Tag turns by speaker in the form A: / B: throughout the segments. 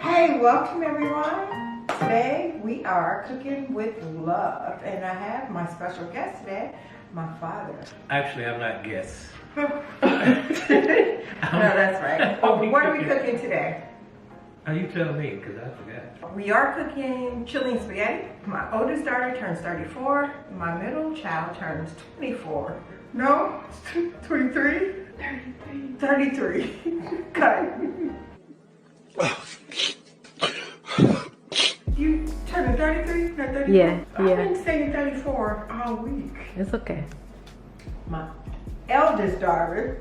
A: Hey, welcome everyone. Today we are cooking with love, and I have my special guest today, my father.
B: Actually, I'm not guess.
A: No, that's right. What are we cooking today?
B: Oh, you tell me, because I forgot.
A: We are cooking chili and spaghetti. My oldest daughter turns 34. My middle child turns 24. No, 23? 33. Cut. You turning 33? Not 34?
C: Yeah.
A: I've been saying 34 all week.
C: It's okay.
A: My eldest daughter,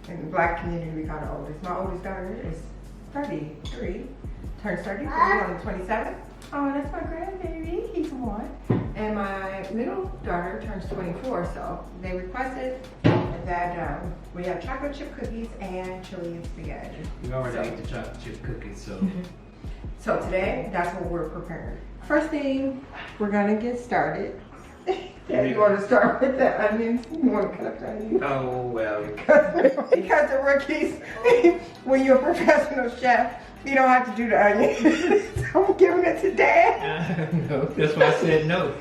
A: in the black community we call her oldest. My oldest daughter is 33, turns 33 on the 27th. Oh, that's my grandbaby, he's one. And my middle daughter turns 24, so they requested that we have chocolate chip cookies and chili and spaghetti.
B: You already ate the chocolate chip cookies, so.
A: So today, that's what we're preparing. First thing, we're gonna get started. You want to start with the onions? You want to cut up the onions?
B: Oh, well.
A: Because the rookies, when you're a professional chef, you don't have to do the onions. So I'm giving it to Dad.
B: No, that's why I said no.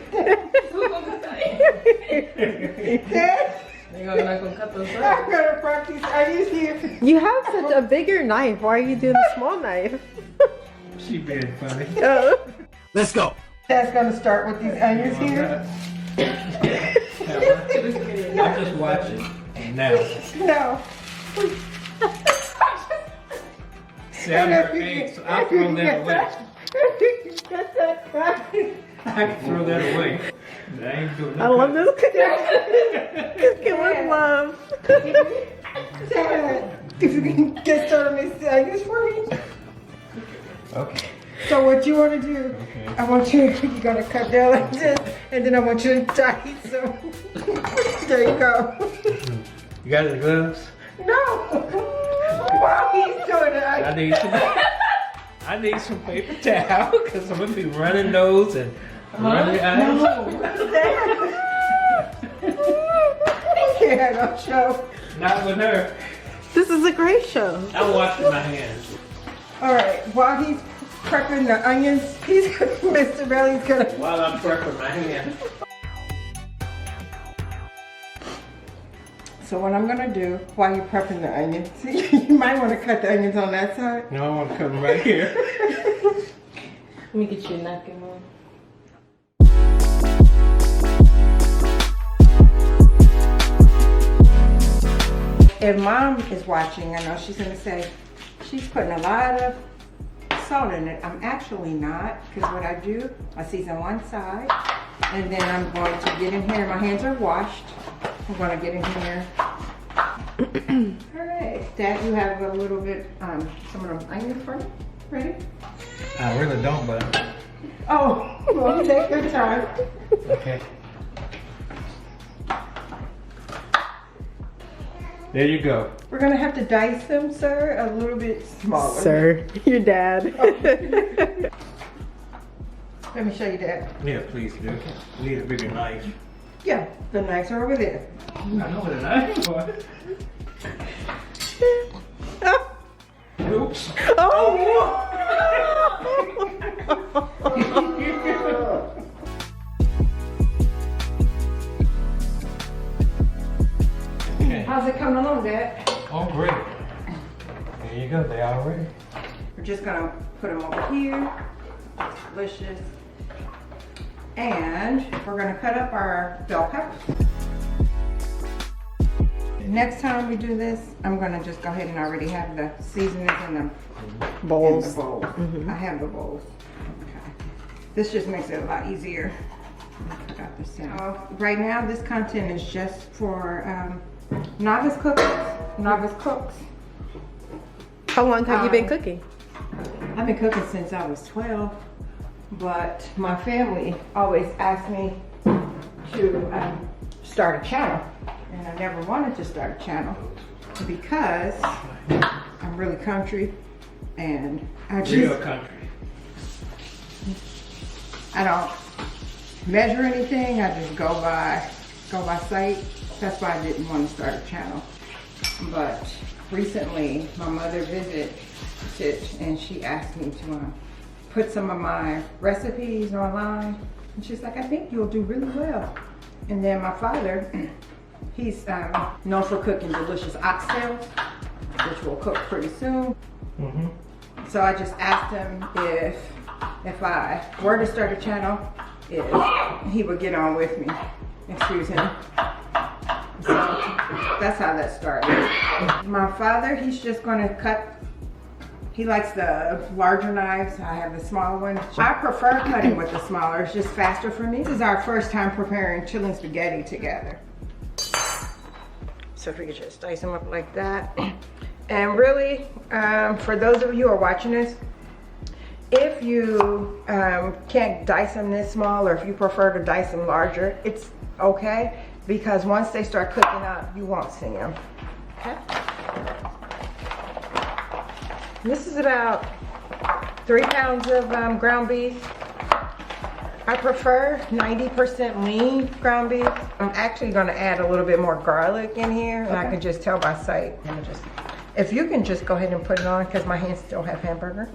A: Dad,
C: You're not gonna cut those
A: I'm gonna prep these onions here.
C: You have such a bigger knife. Why are you doing a small knife?
B: She being funny.
D: Let's go.
A: Dad's gonna start with these onions here.
B: I'm just watching. Now.
A: No.
B: See, I'm her age, so I'll throw that away.
A: Get that right.
B: I can throw that away. I ain't doing
C: I love this cooking with love.
A: Dad, get started on these onions for me.
B: Okay.
A: So what you want to do,
B: Okay.
A: I want you're gonna cut down like this, and then I want you to dice them. There you go.
B: You got the gloves?
A: No! While he's doing it,
B: I need some paper towel, because I'm going to be running nose and running eyes.
A: Yeah, no show.
B: Not with her.
C: This is a great show.
B: I'm washing my hands.
A: All right, while he's prepping the onions, Mr. Belly's gonna.
B: While I'm prepping my hands.
A: So what I'm gonna do while you're prepping the onions, you might want to cut the onions on that side.
B: No, I want to cut them right here.
C: Let me get you a napkin, Mom.
A: If Mom is watching, I know she's gonna say she's putting a lot of salt in it. I'm actually not, because what I do, I season one side, and then I'm going to get in here. My hands are washed. I'm going to get in here. All right, Dad, you have a little bit, some of those onions for me. Ready?
B: I really don't, but.
A: Oh, well, take your time.
B: Okay. There you go.
A: We're going to have to dice them, sir, a little bit smaller.
C: Sir, your dad.
A: Let me show you that.
B: Yeah, please do. Need a bigger knife.
A: Yeah, the knives are over there.
B: I know what a knife was. Oops. Okay.
A: How's it coming along, Dad?
B: Oh, great. There you go. They are ready.
A: We're just gonna put them over here. Delicious. And we're gonna cut up our bell peppers. Next time we do this, I'm gonna just go ahead and already have the seasonings in the
C: Bowls.
A: bowls. I have the bowls. Okay. This just makes it a lot easier. Cut out the center. Right now, this content is just for novice cooks.
C: How long have you been cooking?
A: I've been cooking since I was 12, but my family always asked me to start a channel, and I never wanted to start a channel because I'm really country, and I
B: Real country.
A: I don't measure anything. I just go by sight. That's why I didn't want to start a channel. But recently my mother visited and she asked me to put some of my recipes online. And she's like, I think you'll do really well. And then my father, he's known for cooking delicious oxtails, which will cook pretty soon. So I just asked him if I were to start a channel, if he would get on with me. Excuse him. So that's how that started. My father, he's just gonna cut. He likes the larger knives. I have the smaller one. I prefer cutting with the smaller. It's just faster for me. This is our first time preparing chili and spaghetti together. So if we could just dice them up like that. And really, for those of you who are watching this, if you can't dice them this small, or if you prefer to dice them larger, it's okay, because once they start cooking up, you won't see them. Okay. This is about 3 pounds of ground beef. I prefer 90% lean ground beef. I'm actually gonna add a little bit more garlic in here, and I can just tell by sight. If you can just go ahead and put it on, because my hands still have hamburger.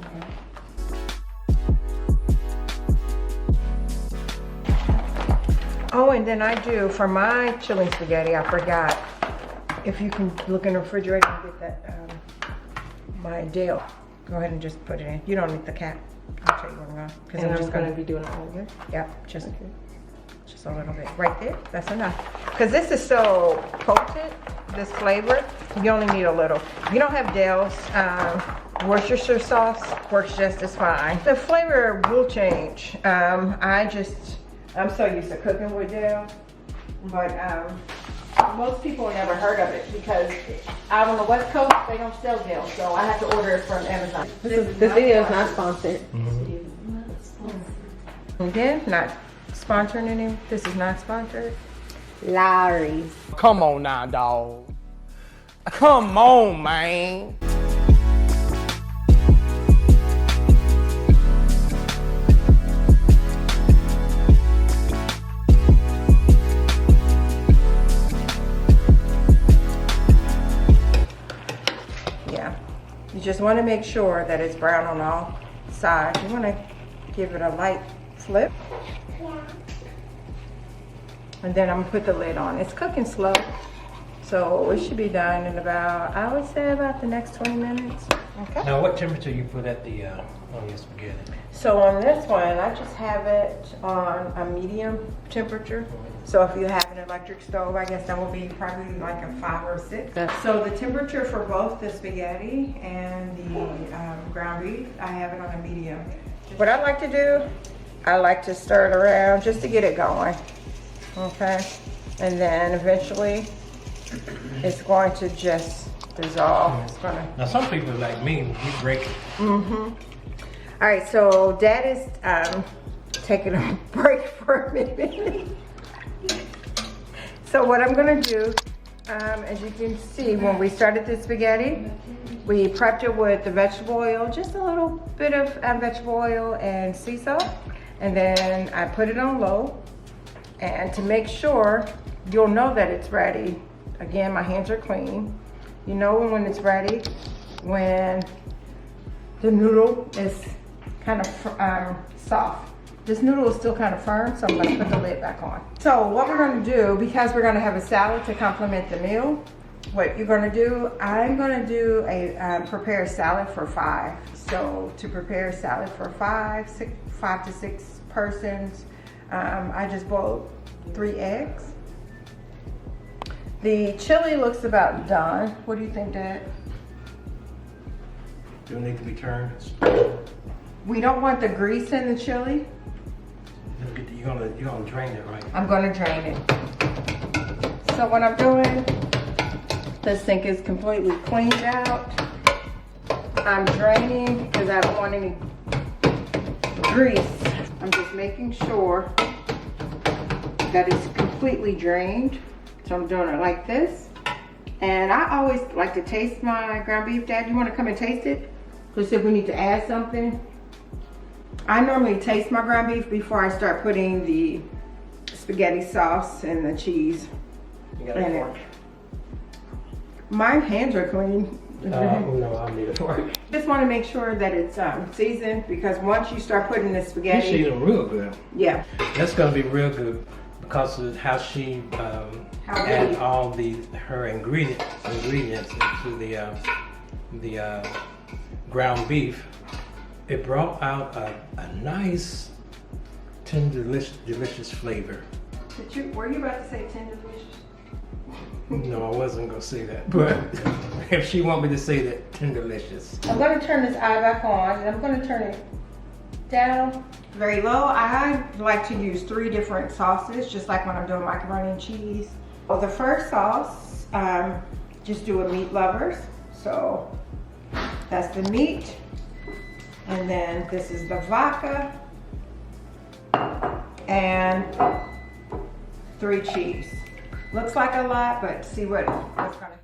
A: Oh, and then I do, for my chili and spaghetti, I forgot, if you can look in the refrigerator and get that, my dill. Go ahead and just put it in. You don't need the cap. I'll tell you what I'm going to. Because I'm just going to be doing it over here. Yep, just a little bit. Right there, that's enough. Because this is so potent, this flavor, you only need a little. If you don't have dills, Worcestershire sauce works just as fine. The flavor will change. I'm so used to cooking with dill, but most people have never heard of it because out on the West Coast, they don't sell dill, so I have to order it from Amazon.
C: This video is not sponsored.
A: Again, not sponsoring any. This is not sponsored.
C: Lowry's.
D: Come on now, dog. Come on, man.
A: Yeah, you just want to make sure that it's brown on all sides. You want to give it a light flip. And then I'm gonna put the lid on. It's cooking slow, so it should be done in about, I would say about the next 20 minutes. Okay.
B: Now, what temperature you put at the on your spaghetti?
A: So on this one, I just have it on a medium temperature. So if you have an electric stove, I guess that will be probably like a 5 or 6. So the temperature for both the spaghetti and the ground beef, I have it on a medium. What I like to do, I like to stir it around just to get it going. Okay, and then eventually it's going to just dissolve. It's gonna.
B: Now, some people like me, we break it.
A: All right, so Dad is taking a break for a minute. So what I'm gonna do, as you can see, when we started the spaghetti, we prepped it with the vegetable oil, just a little bit of vegetable oil and sea salt, and then I put it on low. And to make sure, you'll know that it's ready. Again, my hands are clean. You know when it's ready, when the noodle is kind of soft. This noodle is still kind of firm, so I'm gonna put the lid back on. So what we're gonna do, because we're gonna have a salad to complement the meal, what you're gonna do, I'm gonna do a prepare salad for 5. So to prepare a salad for 5 to 6 persons, I just boiled 3 eggs. The chili looks about done. What do you think, Dad?
B: Do it need to be turned?
A: We don't want the grease in the chili.
B: You're gonna drain it, right?
A: I'm gonna drain it. So what I'm doing, the sink is completely cleaned out. I'm draining because I don't want any grease. I'm just making sure that it's completely drained. So I'm doing it like this. And I always like to taste my ground beef. Dad, you want to come and taste it? Because if we need to add something. I normally taste my ground beef before I start putting the spaghetti sauce and the cheese in it. My hands are clean.
B: No, I'll leave it for you.
A: Just want to make sure that it's seasoned, because once you start putting the
B: She's
A: spaghetti,
B: eating real good.
A: yeah,
B: That's gonna be real good because of how she add
A: good.
B: all her ingredients into the ground beef. It brought out a nice, tender, delicious flavor.
A: Were you about to say tender delicious?
B: No, I wasn't gonna say that, but if she want me to say that, tenderlicious.
A: I'm going to turn this eye back on, and I'm going to turn it down very low. I like to use 3 different sauces, just like when I'm doing macaroni and cheese. Well, the first sauce, just do a meat lovers. So that's the meat. And then this is the vodka. And 3 cheese. Looks like a lot, but see what's gonna happen.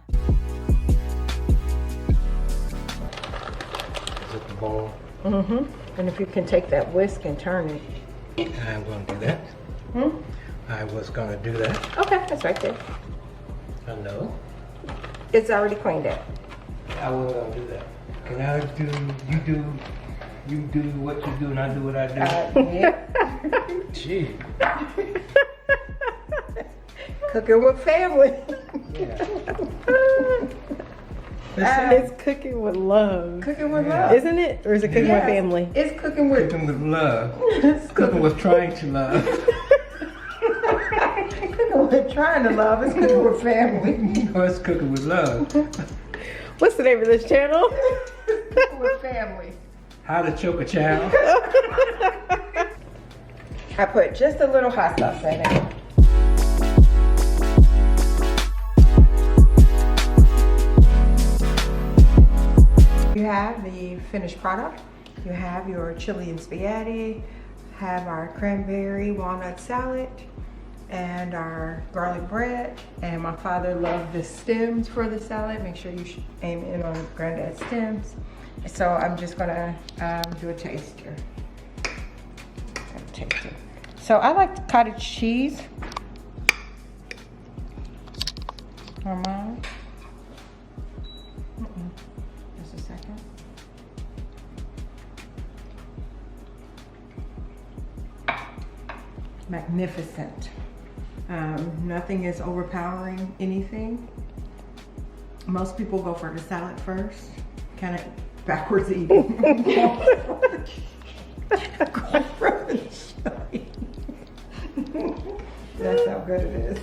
B: Is it the bowl?
A: And if you can take that whisk and turn it.
B: I'm gonna do that. I was gonna do that.
A: Okay, that's right there.
B: I know.
A: It's already cleaned up.
B: I wasn't gonna do that. Can I do, you do what you do and I do what I do?
A: Yeah.
B: Gee.
A: Cooking with family.
B: Yeah.
C: It's cooking with love.
A: Cooking with
B: Yeah.
A: love.
C: Isn't it? Or is it cooking
A: Yes,
C: with family?
A: It's cooking with
B: Cooking with love. Cooking with trying to love.
A: cooking with trying to love. It's cooking with family.
B: Oh, it's cooking with love.
C: What's the name of this channel?
A: Cooking with family.
B: How to choke a child.
A: I put just a little hot sauce in it. You have the finished product. You have your chili and spaghetti, have our cranberry walnut salad, and our garlic bread. And my father loved the stems for the salad. Make sure you aim in on Granddad's stems. So I'm just gonna do a taster. So I like cottage cheese on mine. Just a second. Magnificent. Nothing is overpowering anything. Most people go for the salad first, kind of backwards eating. That's how good it is.